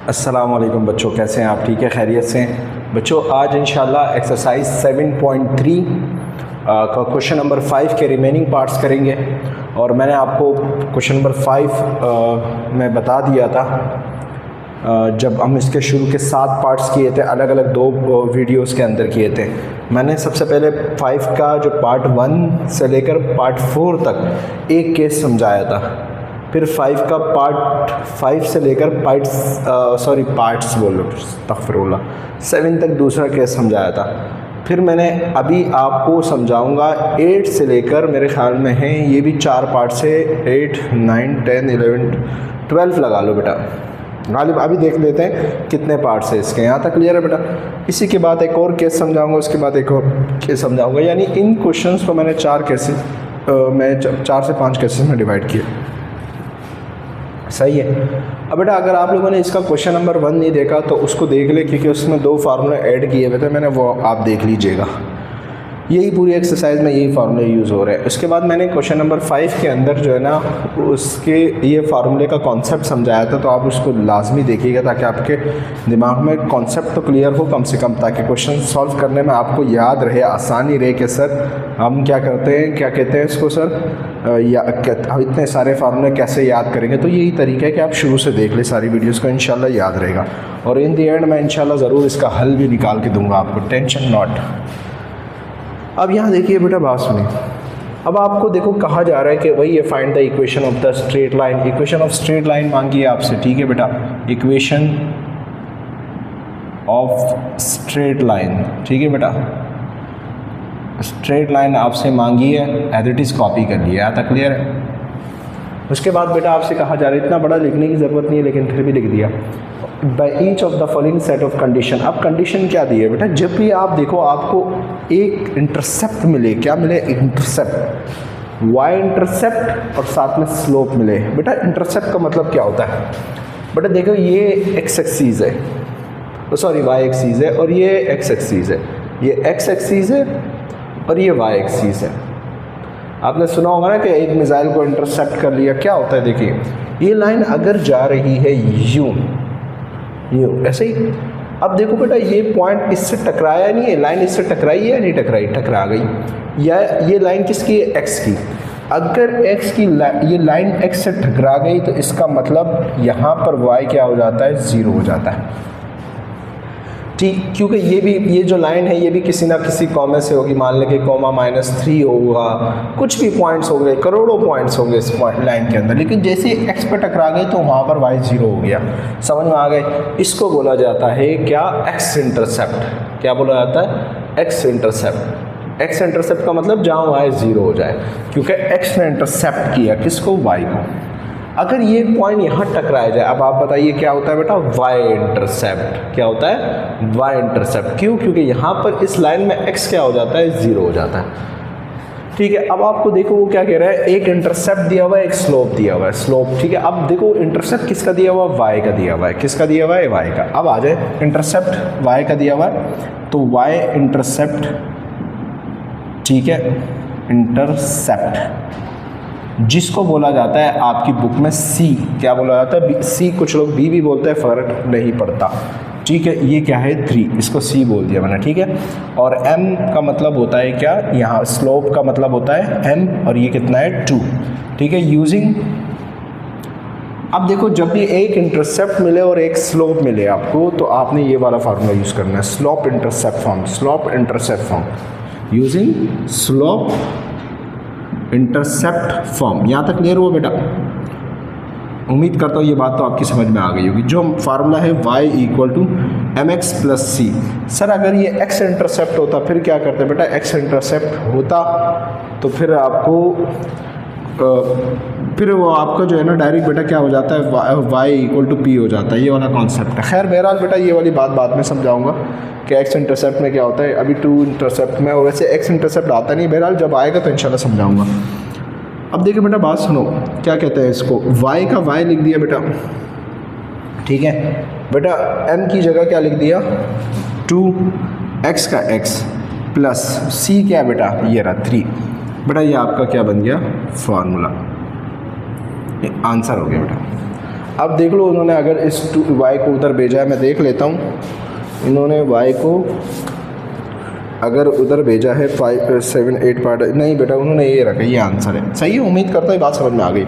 अस्सलाम वालेकुम बच्चों, कैसे हैं आप? ठीक है, खैरियत से हैं बच्चों। आज इंशाल्लाह एक्सरसाइज 7.3 का क्वेश्चन नंबर 5 के रिमेनिंग पार्ट्स करेंगे। और मैंने आपको क्वेश्चन नंबर 5 में बता दिया था जब हम इसके शुरू के 7 पार्ट्स किए थे, अलग अलग 2 वीडियोस के अंदर किए थे। मैंने सबसे पहले 5 का जो पार्ट 1 से लेकर पार्ट 4 तक एक केस समझाया था। फिर 5 का पार्ट 5 से लेकर पार्ट्स बोल लो, तफ़रुल्लाह 7 तक दूसरा केस समझाया था। फिर मैंने अभी आपको समझाऊंगा 8 से लेकर, मेरे ख्याल में हैं ये भी 4 पार्ट से 8, 9, 10, 11, 12 लगा लो बेटा। गालिब अभी देख लेते हैं कितने पार्ट्स हैं इसके। यहाँ तक क्लियर है बेटा? इसी के बाद एक और केस समझाऊंगा, उसके बाद एक और केस समझाऊंगा। यानी इन क्वेश्चंस को मैंने 4 से 5 केसेस में डिवाइड किए। सही है। अब बेटा अगर आप लोगों ने इसका क्वेश्चन नंबर 1 नहीं देखा तो उसको देख ले, क्योंकि उसमें 2 फार्मूले ऐड किए हुए थे मैंने, वो आप देख लीजिएगा। यही पूरी एक्सरसाइज में यही फार्मूले यूज़ हो रहे हैं। उसके बाद मैंने क्वेश्चन नंबर 5 के अंदर जो है ना, उसके ये फार्मूले का कॉन्सेप्ट समझाया था, तो आप उसको लाजमी देखिएगा ताकि आपके दिमाग में कॉन्सेप्ट तो क्लियर हो कम से कम, ताकि क्वेश्चन सॉल्व करने में आपको याद रहे, आसानी रहे कि सर हम क्या करते हैं, क्या कहते हैं इसको सर, हम इतने सारे फार्मूले कैसे याद करेंगे। तो यही तरीका है कि आप शुरू से देख लें सारी वीडियोज़ को, इंशाल्लाह याद रहेगा। और इन दी एंड मैं इंशाल्लाह ज़रूर इसका हल भी निकाल के दूँगा आपको, टेंशन नॉट। अब यहाँ देखिए बेटा, बात सुनिए। अब आपको देखो कहा जा रहा है कि वही ये find the equation of the straight line. Equation of straight line मांगी है आपसे, ठीक है बेटा? इक्वेशन ऑफ स्ट्रेट लाइन, ठीक है बेटा? स्ट्रेट लाइन आपसे मांगी है, एज इट इज़ कॉपी कर लिया। आता क्लियर है? उसके बाद बेटा आपसे कहा जा रहा है, इतना बड़ा लिखने की ज़रूरत नहीं है लेकिन फिर भी लिख दिया, by each of the following set of condition. अब कंडीशन क्या दी है बेटा? जब भी आप देखो आपको एक इंटरसेप्ट मिले, क्या मिले? इंटरसेप्ट, वाई इंटरसेप्ट और साथ में स्लोप मिले। बेटा इंटरसेप्ट का मतलब क्या होता है? बेटा देखो ये एक्स एक्सीज है, सॉरी वाई एक्सीज है, और ये एक्स एक्सीज है, ये एक्स एक्सीज है और ये वाई एक्सीज है। आपने सुना होगा ना कि एक मिसाइल को इंटरसेप्ट कर लिया, क्या होता है? देखिए ये लाइन अगर जा रही है यूं ऐसे ही, अब देखो बेटा ये पॉइंट इससे टकराया नहीं है, लाइन इससे टकराई है या नहीं टकराई? टकरा गई। या ये लाइन किसकी है? एक्स की। अगर एक्स की ये लाइन एक्स से टकरा गई तो इसका मतलब यहाँ पर वाई क्या हो जाता है? 0 हो जाता है, ठीक? क्योंकि ये जो लाइन है ये भी किसी ना किसी कॉमा से होगी, मान लें कि कॉमा -3 होगा, कुछ भी पॉइंट्स हो गए, करोड़ों पॉइंट्स होंगे इस लाइन के अंदर, लेकिन जैसे एक्स पे टकरा गई तो वहाँ पर वाई 0 हो गया। समझ में आ गए? इसको बोला जाता है क्या? X intercept. क्या बोला जाता है? X intercept. एक्स इंटरसेप्ट का मतलब जहाँ वाई 0 हो जाए, क्योंकि एक्स ने इंटरसेप्ट किया किसको? वाई को। अगर ये पॉइंट यहाँ टकराया जाए, अब आप बताइए क्या होता है बेटा? Y intercept. क्या होता है? Y intercept. क्यों? क्योंकि यहाँ पर इस लाइन में एक्स क्या हो जाता है? 0 हो जाता है, ठीक है? अब आपको देखो वो क्या कह रहा है, एक इंटरसेप्ट दिया हुआ है, एक स्लोप दिया हुआ है, स्लोप, ठीक है? अब देखो इंटरसेप्ट किसका दिया हुआ है? वाई का दिया हुआ है। किसका दिया हुआ है? वाई का। अब आ जाए, इंटरसेप्ट वाई का दिया हुआ है, तो वाई इंटरसेप्ट, ठीक है, इंटरसेप्ट, जिसको बोला जाता है आपकी बुक में सी। क्या बोला जाता है? सी। कुछ लोग बी भी बोलते हैं, फ़र्क नहीं पड़ता, ठीक है? ये क्या है? 3, इसको सी बोल दिया मैंने, ठीक है? और m का मतलब होता है क्या? यहाँ स्लोप का मतलब होता है m, और ये कितना है? 2, ठीक है? यूजिंग, अब देखो जब भी एक इंटरसेप्ट मिले और एक स्लोप मिले आपको, तो आपने ये वाला फार्मूला यूज़ करना है, slope intercept form. Slope intercept form using slope intercept form. यहाँ तक क्लियर हुआ बेटा? उम्मीद करता हूँ ये बात तो आपकी समझ में आ गई होगी। जो फार्मूला है y = mx + c। सर अगर ये x इंटरसेप्ट होता फिर क्या करते बेटा? x इंटरसेप्ट होता तो फिर आपको फिर वो आपका जो है ना डायरेक्ट बेटा क्या हो जाता है? y = p हो जाता है। ये वाला कॉन्सेप्ट है। खैर बहरहाल बेटा ये वाली बात बाद में समझाऊंगा कि x इंटरसेप्ट में क्या होता है। अभी 2 इंटरसेप्ट में, और वैसे x इंटरसेप्ट आता नहीं, बहरहाल जब आएगा तो इंशाल्लाह समझाऊंगा। अब देखिए बेटा बात सुनो, क्या कहते हैं इसको? y का y लिख दिया बेटा, ठीक है बेटा? m की जगह क्या लिख दिया? 2, x का x प्लस c क्या बेटा? ये रहा 3। बेटा ये आपका क्या बन गया? फार्मूला, आंसर हो गया बेटा। अब देख लो उन्होंने अगर इस y को उधर भेजा है, मैं देख लेता हूँ, इन्होंने y को अगर उधर भेजा है 5 7 8 पार्ट, नहीं बेटा उन्होंने ये रखा, ये आंसर है। सही है, उम्मीद करता हूँ बात समझ में आ गई।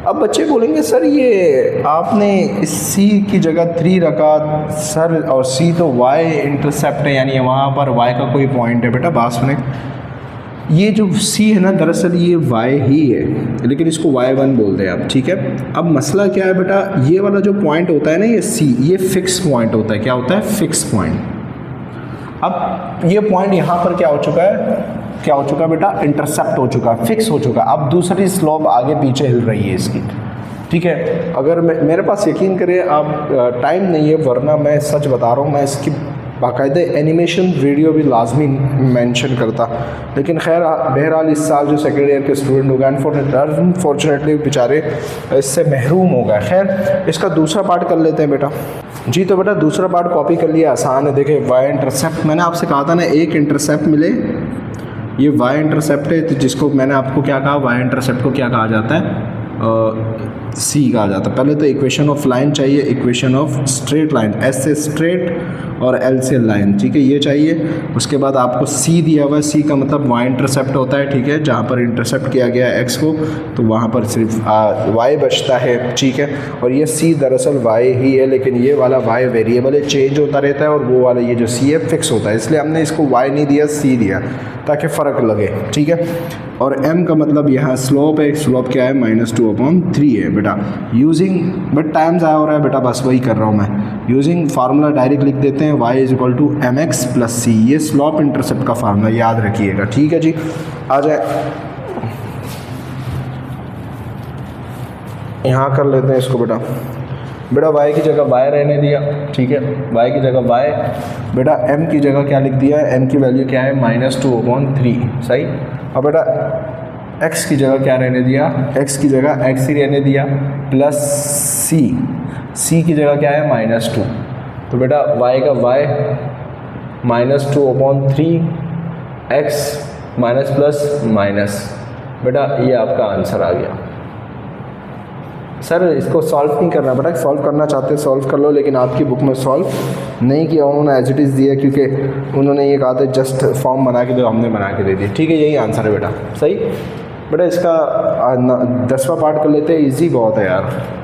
अब बच्चे बोलेंगे सर ये आपने इस c की जगह 3 रखा सर, और c तो y इंटरसेप्ट है, यानी वहाँ पर y का कोई पॉइंट है। बेटा बात सुने, ये जो c है ना दरअसल ये y ही है, लेकिन इसको y1 बोलते हैं आप, ठीक है। अब मसला क्या है बेटा, ये वाला जो पॉइंट होता है ना ये c, ये फिक्स पॉइंट होता है। क्या होता है? Fix point. अब ये पॉइंट यहाँ पर क्या हो चुका है, क्या हो चुका है बेटा? इंटरसेप्ट हो चुका है, फिक्स हो चुका है। अब दूसरी स्लोप आगे पीछे हिल रही है इसकी, ठीक है। अगर मेरे पास यकीन करें आप, टाइम नहीं है वरना मैं सच बता रहा हूँ, मैं इसकी बाकायदे एनिमेशन वीडियो भी लाजमी मेंशन करता, लेकिन खैर बहरहाल इस साल जो सेकेंड ईयर के स्टूडेंट हो गए अनफॉर्चुनेटली बेचारे इससे महरूम हो गए। खैर इसका दूसरा पार्ट कर लेते हैं बेटा जी। तो बेटा दूसरा पार्ट कॉपी कर लिया, आसान है। देखिए y इंटरसेप्ट, मैंने आपसे कहा था ना एक इंटरसेप्ट मिले, ये y इंटरसेप्ट है, तो जिसको मैंने आपको क्या कहा, y इंटरसेप्ट को क्या कहा जाता है? C कहा जाता है। पहले तो इक्वेशन ऑफ लाइन चाहिए, equation of straight line, S से स्ट्रेट और L से लाइन, ठीक है, ये चाहिए। उसके बाद आपको C दिया हुआ है, C का मतलब y इंटरसेप्ट होता है, ठीक है, जहाँ पर इंटरसेप्ट किया गया है x को, तो वहाँ पर सिर्फ y बचता है, ठीक है। और ये C दरअसल y ही है, लेकिन ये वाला y वेरिएबल है, चेंज होता रहता है, और वो वाला ये जो C है फिक्स होता है, इसलिए हमने इसको y नहीं दिया C दिया ताकि फ़र्क लगे, ठीक है। और m का मतलब यहाँ स्लोप है, स्लोप क्या है? -2/3 है बेटा। यूजिंग, बट टाइम ज़ाया हो रहा है बेटा, बस वही कर रहा हूँ मैं। यूजिंग फार्मूला डायरेक्ट लिख देते हैं, y = mx + c, ये स्लोप इंटरसेप्ट का फार्मूला याद रखिएगा, ठीक है जी। आ जाए यहाँ कर लेते हैं इसको बेटा। बेटा y की जगह y रहने दिया, ठीक है, y की जगह y। बेटा m की जगह क्या लिख दिया है? m की वैल्यू क्या है? -2/3, सही। अब बेटा x की जगह क्या रहने दिया? x की जगह x ही रहने दिया, प्लस c की जगह क्या है? -2। तो बेटा y का y -2/3 x minus plus minus, बेटा ये आपका आंसर आ गया। सर इसको सॉल्व नहीं करना बेटा, सॉल्व करना चाहते सॉल्व कर लो, लेकिन आपकी बुक में सॉल्व नहीं किया, उन्होंने एज इट इज़ दिया, क्योंकि उन्होंने ये कहा था जस्ट फॉर्म बना के दो, हमने बना के दे दी, ठीक है, यही आंसर है बेटा, सही। बेटा इसका 10वां पार्ट कर लेते हैं, ईजी बहुत है यार।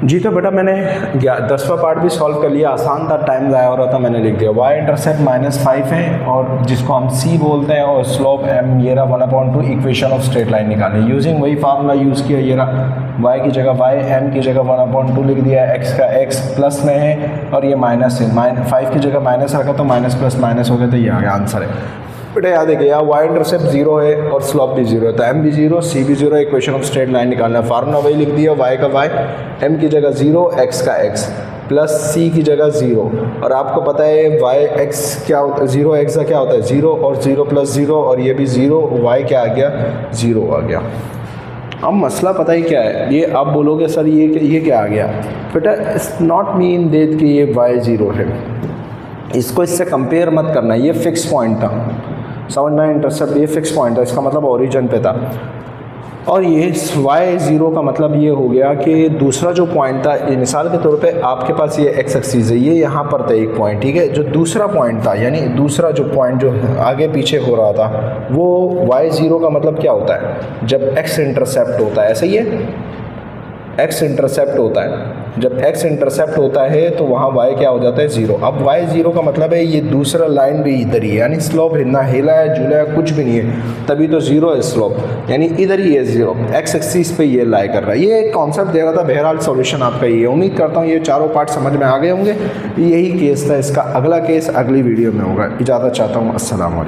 जी तो बेटा मैंने 10वां पार्ट भी सॉल्व कर लिया, आसान था, टाइम ज़ाया हो रहा था, मैंने लिख दिया। y इंटरसेप्ट -5 है और जिसको हम c बोलते हैं, और स्लोप m, ये रहा 1/2, इक्वेशन ऑफ स्ट्रेट लाइन निकाली यूजिंग वही फार्मूला यूज़ किया। ये रहा y की जगह y, m की जगह 1/2 लिख दिया, x का x प्लस में है और ये माइनस है, 5 की जगह माइनस रखा तो माइनस प्लस माइनस हो गया, तो ये आ गया आंसर है। बेटा याद है कि यार y इंटरसेप्ट 0 है और स्लोप भी 0 है, तो m भी 0 c भी 0, इक्वेशन ऑफ स्ट्रेट लाइन निकालना है, फार्मूला वही लिख दिया, y का y, m की जगह 0, x का x। प्लस सी की जगह 0, और आपको पता है वाई एक्स क्या होता है, 0 एक्स का क्या होता है 0, और 0 प्लस 0, और ये भी 0, वाई क्या आ गया 0 आ गया। अब मसला पता ही क्या है, ये आप बोलोगे सर ये क्या आ गया, बेटा इट्स नॉट मीन दैट कि ये वाई 0 है, इसको इससे कंपेयर मत करना, ये फिक्स पॉइंट था, समझ में, इंटरसेप्ट ये फिक्स पॉइंट था, इसका मतलब ओरिजिन पे था, और ये y0 का मतलब ये हो गया कि दूसरा जो पॉइंट था, मिसाल के तौर पे आपके पास ये x एक्सिस है, ये यहाँ पर था एक पॉइंट, ठीक है, जो दूसरा पॉइंट था यानी दूसरा जो पॉइंट जो आगे पीछे हो रहा था वो y0 का मतलब क्या होता है, जब x इंटरसेप्ट होता है, ऐसा ही है, x इंटरसेप्ट होता है, जब x इंटरसेप्ट होता है तो वहाँ y क्या हो जाता है 0। अब y0 का मतलब है ये दूसरा लाइन भी इधर ही है, यानी स्लोप ना हिला है झूला है कुछ भी नहीं है, तभी तो 0 है स्लोप, यानी इधर ही है 0, x एक्सिस पे ये लाई कर रहा है। ये एक कॉन्सेप्ट दे रहा था, बहरहाल सॉल्यूशन आपका ये, उम्मीद करता हूँ ये चारों पार्ट समझ में आ गए होंगे। यही केस था, इसका अगला केस अगली वीडियो में होगा। इजाज़त चाहता हूँ, अस्सलाम वालेकुम।